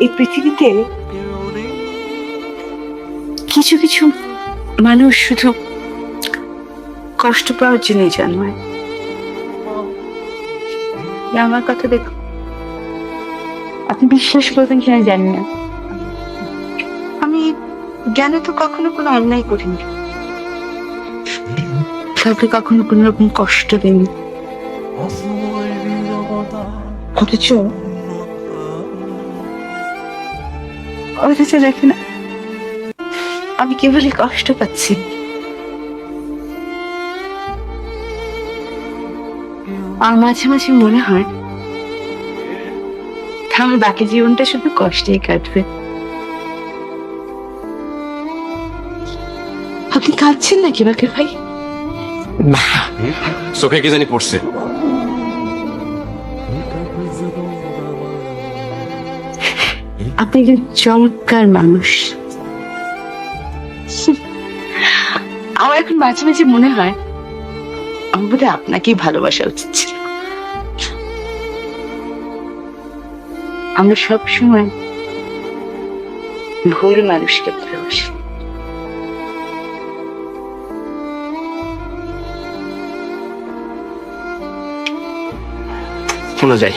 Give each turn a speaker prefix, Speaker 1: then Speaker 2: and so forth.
Speaker 1: এই পৃথিবীতে কিছু কিছু মানুষ শুধু কষ্ট পাওয়ার জন্যই জন্মায়। আমার কথা দেখো, আপনি বিশ্বাস করবেন কিনা জানি না, আমি জ্ঞানে তো কখনো কোনো অন্যায় করিনি, কাউকে কখনো কোনো রকম কষ্ট দিইনি। অথচ দেখে না, আমি কেবলই কষ্ট পাচ্ছি। আর মাঝে মাঝে মনে হয় আমার বাকি জীবনটা শুধু কষ্টেই কাটবে। আপনি কাঁদছেন নাকি বাকের ভাই?
Speaker 2: না, চোখে কি জানি পড়ছে।
Speaker 1: আপনি একজন চমৎকার মানুষ। আমার এখন মাঝে মাঝে মনে হয় আমার বোধহয় আপনাকেই ভালোবাসা উচিত ছিল। আমরা সবসময় ভুল মানুষকে ভালোবাসি।
Speaker 2: শোনা যায়